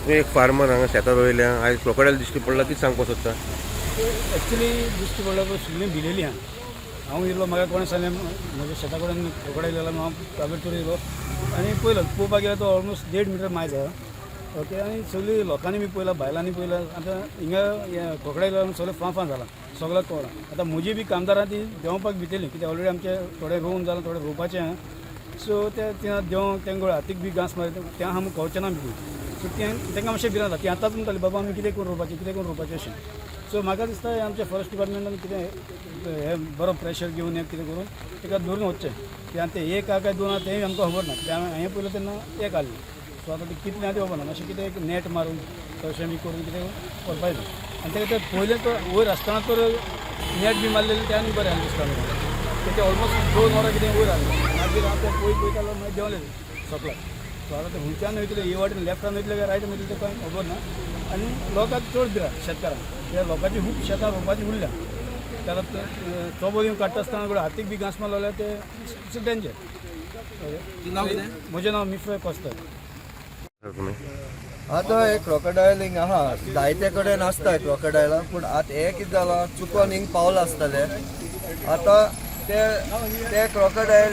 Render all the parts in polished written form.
तुम्ही एक फार्मर हांगा शेतात वयल्या आयज क्रोकोडायल दिश्टी पडला ती सांगपाक सोदता. एक्चुअली दिश्टी पडल्या पण सगळीं भिलेली हांव येयलो म्हाका कोणें सांगलें म्हज्या शेता कडेन क्रोकोडायल येयला हांव ताबडतोब येयलो आनी पळयलो पळोवपाक गेल्यार तो ऑलमोस्ट 1.5 मिटर मायज आहा. ओके आनी सगळीं लोकांनी बी पळयला बायलांनी पळयला. आतां हिंगा क्रोकोडायल लागून सगळें फां जालां सगळ्याक कळ्ळां. आतां म्हजी बी कामदारां ती देंवपाक भितली कित्याक ऑलरेडी आमचे थोडे रोवन जालां थोडे रोवपाचें आहा. सो ते तिंगा देंव तेंगो हातीक बी घांस मारी त्या आमकां कळचें ना बी. सो तांकां मातशें भिरांत जाता ती आतांच म्हणटाली बाबा आमी कितें करून रोवपाचें अशें. सो म्हाका दिसता आमच्या फॉरेस्ट डिपार्टमेंटान कितें हे बरो प्रेशर घेवन हें कितें करून ताका धरून वचचें की आतां ते एक काय दोन आहा तेंय आमकां खबर ना कित्याक हांवें पयलें तेन्ना एक हाडलें. सो आतां ते कितलें आहा तें खबर ना मातशें कितें एक नेट मारून तशें बी करून कितें करपाक जाय. आनी तेका ते पयलें तो वयर आसतना तर नेट बी मारलेलें तें आनी बरें आनी दिसता तें ऑलमोस्ट 2 वरां कितें वयर आहलें मागीर हांव तें पयतालो मागीर देंवलें सकलाक. सो आतां ते हुंयच्यान वयतले हे वाटेन लेफ्टान वयतले काय रायटान वयतले तें कांय खबर ना. आनी लोकांक चड भिरांत शेतकारांक त्या लोकांची खूब शेतां रोवपाची उरल्या त्याला चोबो दिवन काडटा आसतना हातीक बी घांस मारलो जाल्यार ते इट्स डेंजर. म्हजें नांव मिफ्रॉय कोस्तर. आतां हे क्रोकोडायल हिंग आहा जायते कडेन आसता क्रोकोडायलां पूण आतां हे कितें जालां चुकोन हिंग पावला आसतले. आतां ते क्रोकोडायल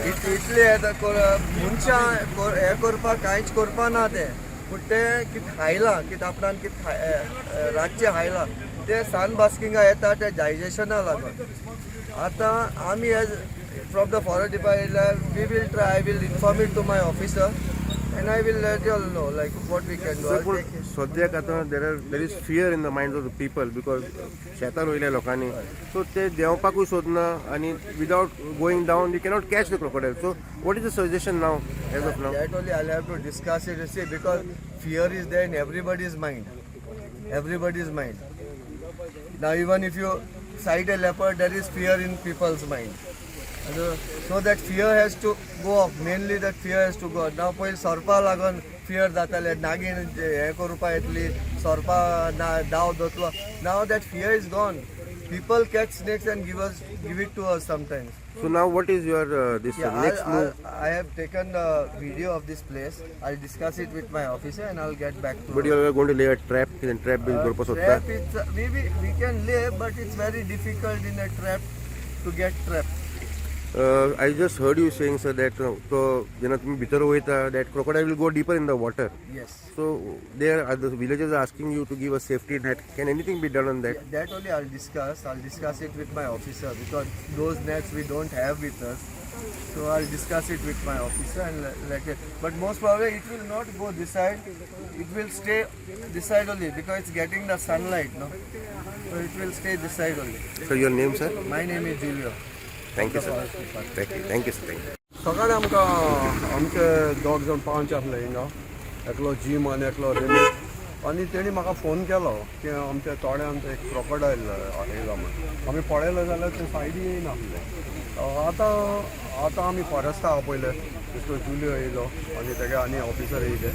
इतले मनशां हें करपाक कांयच करपा ना ते पूण ते कितें खायलां कितें आपणान कितें रातचें खायलां ते सन बास्किंगा येता ते डायजेशना लागून. आतां आमी as from the forest department we will try I will inform it to my officer and I will let you all know like what we can do. सद्याक आतां there is fear in the mind of the people because शेतान वयल्या लोकांनी so ते देंवपाकूय सोदना आनी without going down you cannot catch the crocodile. So what is the suggestion now as of now? That only I'll have to discuss it, you see, because fear is there in everybody's mind. Everybody's mind. Now even if you sight a leopard, there is fear in people's mind. So that fear has to go off. Mainly that fear has to go. Now पहिले सोरपा लागून fear जाताले नागीन हें करुपा येतली सोरपा डाव दोतलो. Now that fear is gone. People catch snakes and give it to us sometimes. So now what is your this next move? I have taken the video of this place. I'll discuss it with my officer and I'll get back to But you are going to lay a trap, then trap will go for trap. Maybe we can lay, but it's very difficult in a trap to get trapped. I just heard you saying sir that so जेन्ना तुम्ही भितर वयता that crocodile will go deeper in the water. Yes. So there are the villagers are asking you to give a safety net. Can anything be done on that? That only I'll discuss it with my officer because those nets we don't have with us. So I'll discuss it with my officer and like it. But most probably it will not go this side. It will stay this side only because it's getting the sunlight, no? So it will stay this side only. So your name sir? My name is Julio. Thank you sir. Thank you sir. सकाळी आमकां आमचे दोग जाण 5 आसले हिंगा एकलो gym आनी एकलो रेमीत आनी तेणी म्हाका फोन केलो की आमच्या थोड्यान एक क्रोकोडायल येयला म्हणून. आमी पळयलो जाल्यार ते सायडीन नासले. आतां आमी फॉरेस्टा आहा पयले मिस्टर जुलियो येयलो आनी तेगे आनी ऑफिसर येयले.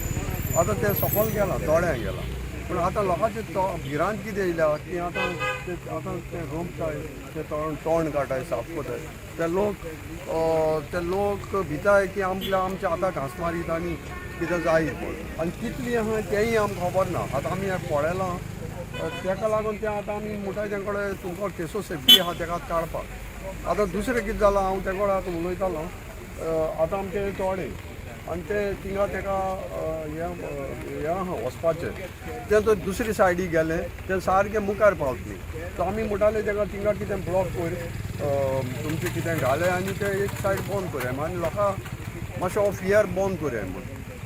आतां ते सकयल गेला थोड्यांक गेला पूण आतां लोकांचे भिरांत कितें येयल्या की आतां ते रोंपताय ते तोंड काडटाय साफ कोताय ते लोक भिताय की आमचे आतां घांस मारीत आनी कितें जायत म्हूण आनी कितली आहा तेंय आमकां खबर ना. आतां आमी पळयलां तेका लागून ते आतां आमी म्हणटाय तें कडेन तुमकां केसो सेफ्टी आहा तेका काडपाक. आतां दुसरें कितें जालां हांव ते कडेन आतां उलयतालो आतां आमचे थोडे आनी ते थिंगा तेका हें आहा वचपाचें तें तो दुसरे सायडीक गेले ते सारकें मुखार पावतली. सो आमी म्हणटाले तेका थिंगा कितें ब्लॉक कर तुमचें कितें घाले आनी ते एक सायड बंद करूं आनी लोकांक मातशें फियर बंद करूं म्हूण.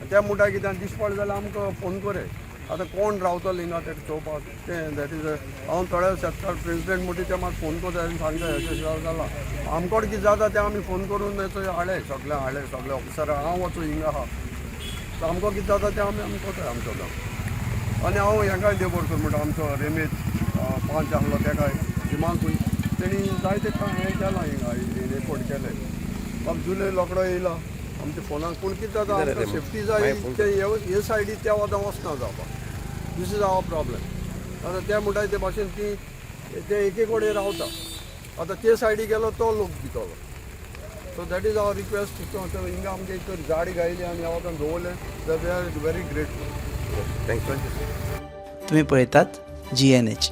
ते म्हणटा कितें दिसपड जाल्यार आमकां फोन करे. आतां कोण रावतलो हिंगा तेका चोवपाक तें दॅट इज हांव थोड्या शेतकार प्रेसिडेंट म्हणटा ते मात फोन करता आनी सांगता अशें जालां आमकोड कितें जाता तें आमी फोन करून हाडले सगळे ऑफिसरां हांव वचूं हिंगा आहा. सो आमकां कितें जाता तें आमी कोताय आमचो काम. आनी हांव हेकाय देवर कर म्हणटा आमचो रेमीत 5 आहलो तेकाय जिमाकूय तेणी जायते हें केलां हिंगा रिपोर्ट केले. बाब जुलय लोकडो येयला आमच्या फोनाक पूण कितें जाता आमकां सेफ्टी जाय ते हे सायडीक त्या वदां वचना जावपाक. This is our problem. आतां ते म्हणटाय ते भाशेन की ते एके कडेन रावता आतां ते सायडीक गेलो तो लोक भितलो. So that is our request हिंगा आमगे एक गाडी गायली आनी ह्या वतान दवरलें we are very grateful. Thank you तुम्ही पळयतात GNH.